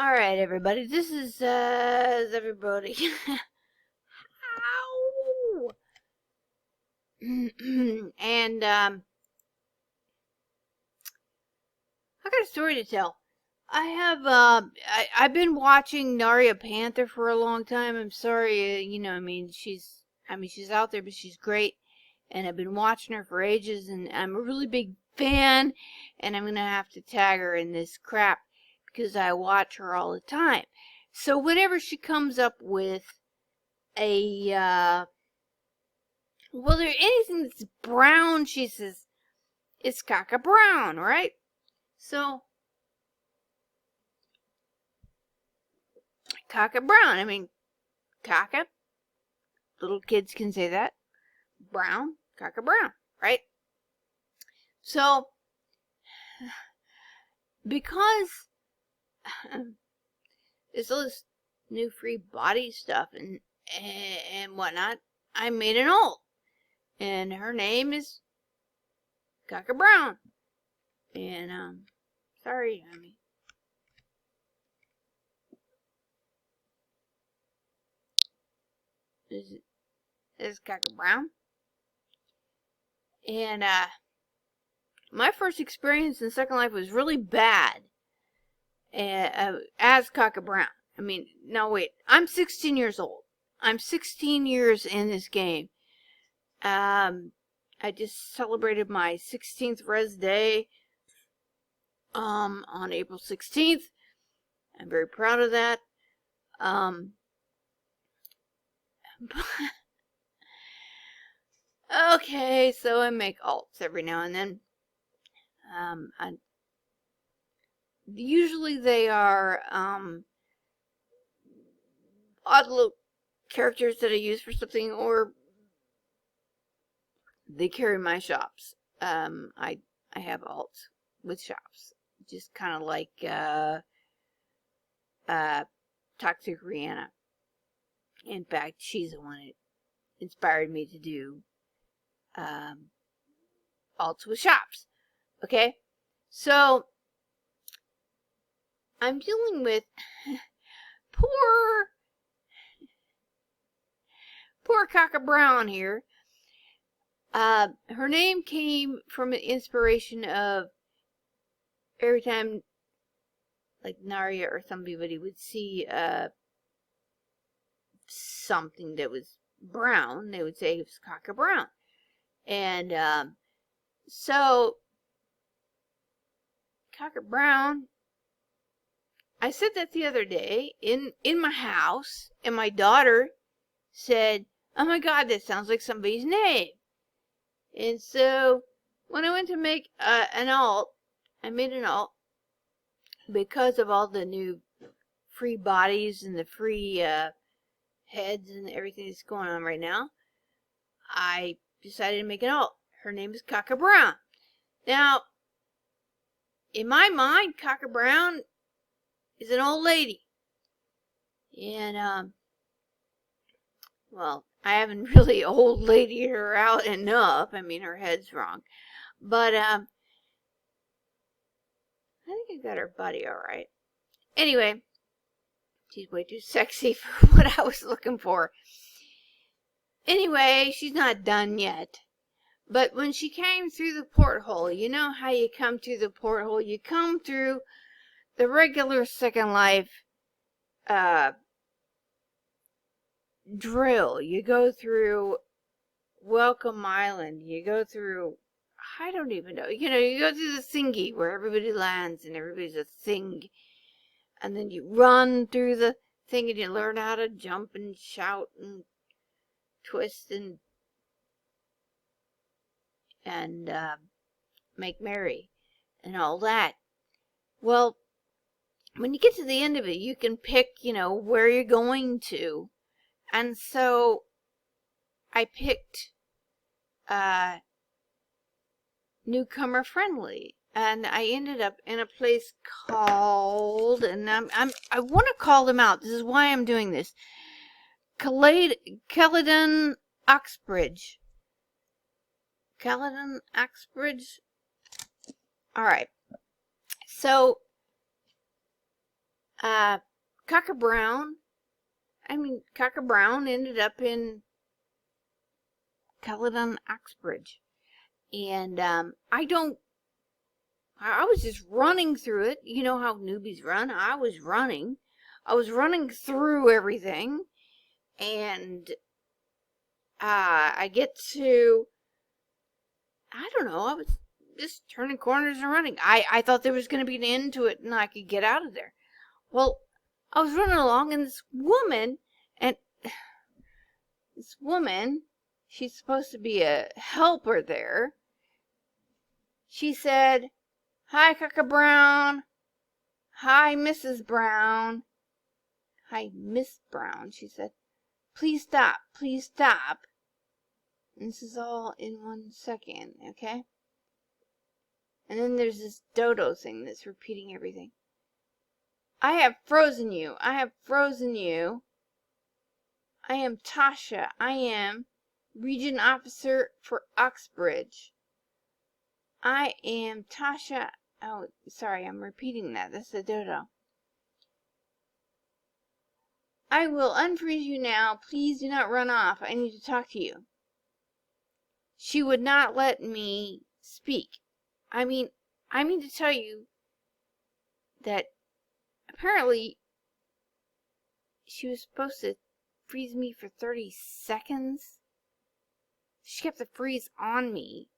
Alright, everybody, this is, everybody. Ow! And, I got a story to tell. I've been watching Naria Panthar for a long time. I'm sorry, she's out there, but she's great. And I've been watching her for ages, and I'm a really big fan, and I'm gonna have to tag her in this crap because I watch her all the time. So whenever she comes up with well, there anything that's brown, she says, it's Cacabrown, right? So, Cacabrown, caca, little kids can say that. Brown, Cacabrown, right? So, because there's all this new free body stuff and whatnot, I made an alt. And her name is Cacabrown. And, sorry, this is Cacabrown. And, my first experience in Second Life was really bad as Cacabrown. No, wait. I'm 16 years old. I'm 16 years in this game. I just celebrated my 16th res day on April 16th. I'm very proud of that. Okay, so I make alts every now and then. Usually they are odd little characters that I use for something, or they carry my shops. I have alts with shops, just kind of like Toxic Rihanna. In fact, she's the one that inspired me to do alts with shops. Okay, so I'm dealing with poor Cacabrown here. Her name came from an inspiration of every time, like, Naria or somebody would see something that was brown, they would say it was Cacabrown. And so Cacabrown, I said that the other day in my house, and my daughter said, "Oh my God, that sounds like somebody's name." And so when I went to make an alt, I made an alt because of all the new free bodies and the free heads and everything that's going on right now. I decided to make an alt. Her name is Cacabrown. Now, in my mind, Cacabrown is an old lady. And, well, I haven't really old ladied her out enough. Her head's wrong. But, I think I got her body alright. Anyway, she's way too sexy for what I was looking for. Anyway, she's not done yet. But when she came through the porthole, you know how you come through the porthole? You come through the regular Second Life drill. You go through Welcome Island. You go through, I don't even know. You go through the thingy where everybody lands and everybody's a thing. And then you run through the thing and you learn how to jump and shout and twist and make merry and all that. Well, when you get to the end of it, you can pick, where you're going to. And so I picked newcomer friendly, and I ended up in a place called, and I want to call them out. This is why I'm doing this. Caledon Oxbridge. Caledon Oxbridge. All right. So Cacabrown, Cacabrown ended up in Caledon, Oxbridge. And, I was just running through it. You know how newbies run? I was running. I was running through everything. And, I get to, I don't know, I was just turning corners and running. I thought there was going to be an end to it and I could get out of there. Well, I was running along and this woman, she's supposed to be a helper there. She said, "Hi, Cacabrown. Hi, Mrs. Brown. Hi, Miss Brown," she said. "Please stop. Please stop." And this is all in 1 second, okay? And then there's this dodo thing that's repeating everything. "I have frozen you. I have frozen you. I am Tasha. I am Region Officer for Oxbridge. I am Tasha." Oh, sorry, I'm repeating that. That's the dodo. "I will unfreeze you now. Please do not run off. I need to talk to you." She would not let me speak. I mean to tell you that apparently she was supposed to freeze me for 30 seconds. She kept the freeze on me.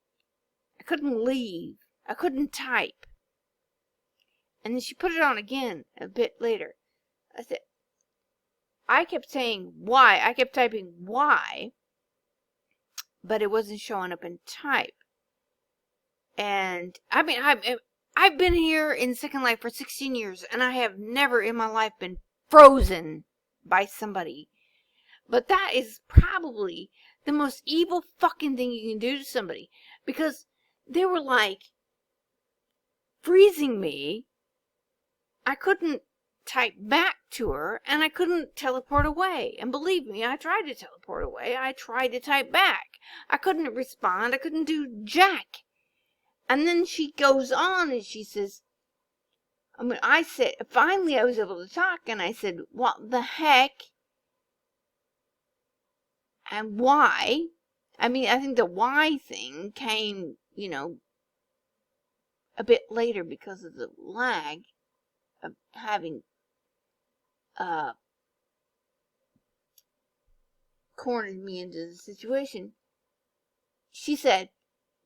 I couldn't leave. I couldn't type. And then she put it on again a bit later. I kept saying why. I kept typing why, but it wasn't showing up in type. And I've been here in Second Life for 16 years, and I have never in my life been frozen by somebody. But that is probably the most evil fucking thing you can do to somebody, because they were like freezing me. I couldn't type back to her, and I couldn't teleport away. And believe me, I tried to teleport away. I tried to type back. I couldn't respond. I couldn't do jack. And then she goes on and she says, I said, finally I was able to talk, and I said, "What the heck? And why?" I think the why thing came, a bit later because of the lag of having cornered me into the situation. She said,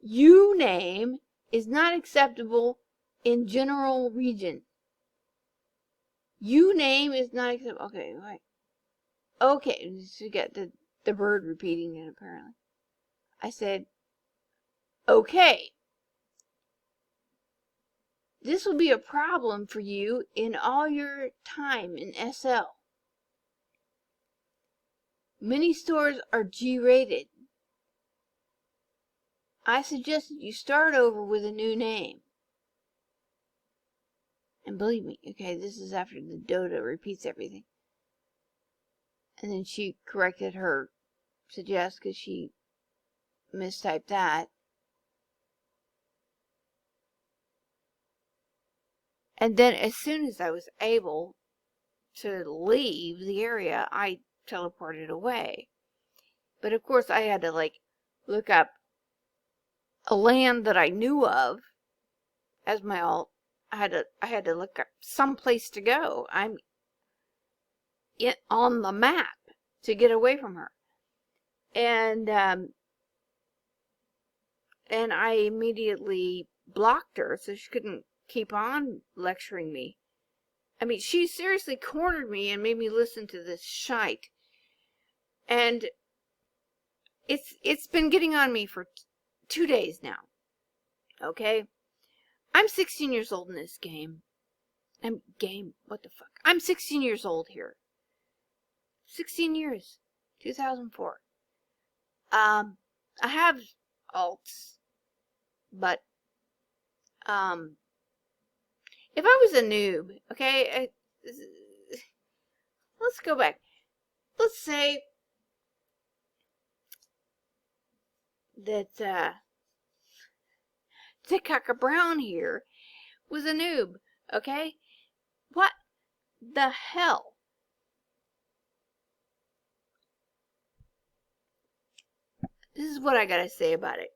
"You name is not acceptable in general region. You name is not acceptable." Okay, right. Okay, she got the bird repeating it apparently. I said, "Okay. This will be a problem for you in all your time in SL. Many stores are G-rated. I suggest you start over with a new name." And believe me, okay, this is after the dodo repeats everything. And then she corrected her suggest because she mistyped that. And then as soon as I was able to leave the area, I teleported away. But of course I had to look up a land that I knew of as my alt. I had to look up some place to go. I'm on the map to get away from her. And I immediately blocked her so she couldn't keep on lecturing me. She seriously cornered me and made me listen to this shite. And it's been getting on me for 2 days now. Okay? I'm 16 years old in this game. What the fuck? I'm 16 years old here. 16 years. 2004. I have alts, but if I was a noob, okay, let's go back. Let's say that Cacabrown here was a noob, okay? What the hell? This is what I gotta say about it.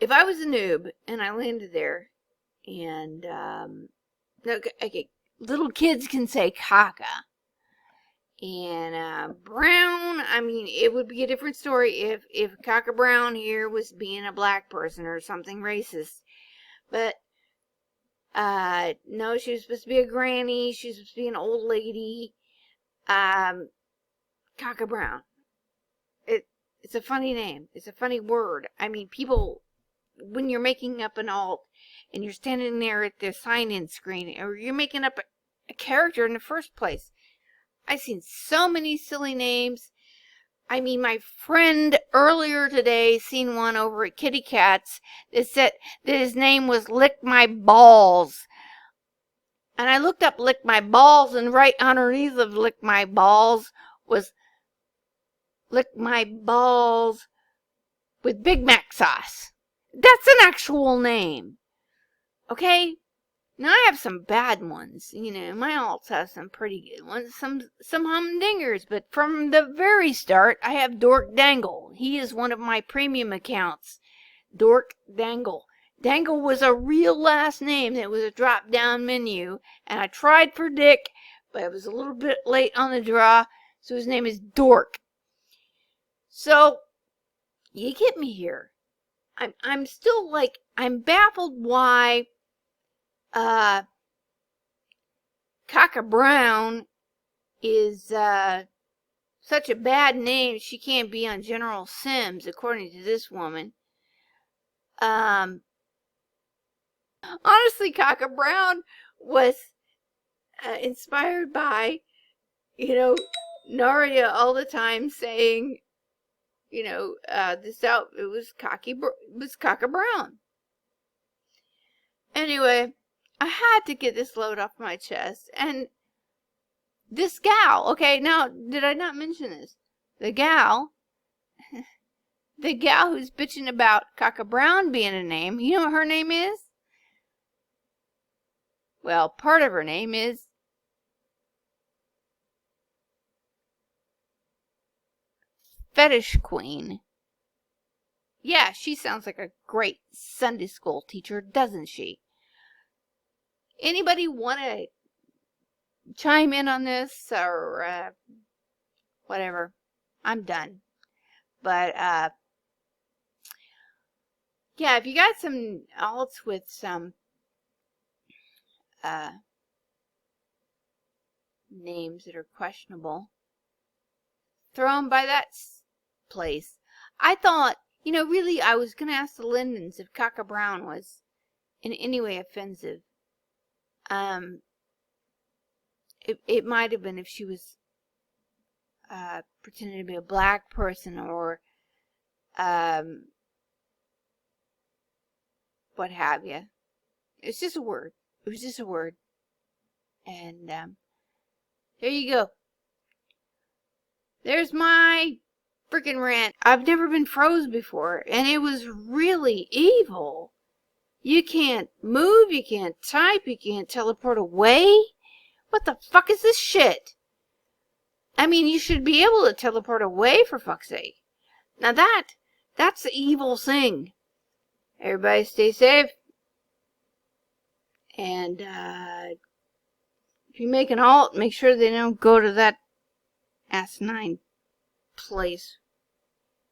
If I was a noob and I landed there, and okay, little kids can say caca, and brown, I mean, it would be a different story if Cacabrown here was being a black person or something racist. But no, she was supposed to be a granny. She was supposed to be an old lady. Cacabrown. It's a funny name. It's a funny word. I mean, people, when you're making up an alt and you're standing there at the sign-in screen, or you're making up a character in the first place. I've seen so many silly names. I mean, my friend earlier today seen one over at Kitty Cat's that said that his name was Lick My Balls. And I looked up Lick My Balls, and right underneath of Lick My Balls was Lick My Balls with Big Mac sauce. That's an actual name. Okay? Now I have some bad ones. You know, my alts have some pretty good ones. Some humdingers. But from the very start, I have Dork Dangle. He is one of my premium accounts. Dork Dangle. Dangle was a real last name. It was a drop-down menu. And I tried for Dick, but I was a little bit late on the draw. So his name is Dork. So, you get me here. I'm still like, I'm baffled why Cacabrown is such a bad name. She can't be on General Sims, according to this woman. Honestly, Cacabrown was inspired by, you know, Naria all the time saying, you know, it was Cacabrown. Anyway, I had to get this load off my chest. And this gal, okay, now, did I not mention this? The gal who's bitching about Cacabrown being a name, you know what her name is? Well, part of her name is Fetish Queen. Yeah, she sounds like a great Sunday school teacher, doesn't she? Anybody want to chime in on this or whatever? I'm done. But yeah, if you got some alts with some names that are questionable, throw them by that place. I thought, you know, really, I was going to ask the Lindens if Cacabrown was in any way offensive. It might have been if she was pretending to be a black person or what have you. It's just a word. It was just a word. And there you go. There's my freaking rant. I've never been froze before, and it was really evil. You can't move, you can't type, you can't teleport away. What the fuck is this shit? I mean, you should be able to teleport away, for fuck's sake. Now that's the evil thing. Everybody stay safe. And if you make an alt, make sure they don't go to that asinine place.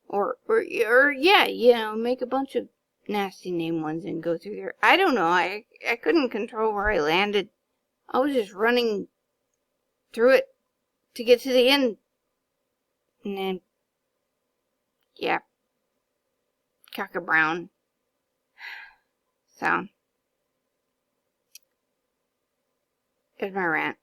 Or yeah, you know, make a bunch of nasty name ones and go through there. I don't know. I couldn't control where I landed. I was just running through it to get to the end. And then, yeah, Cacabrown. So, there's my rant.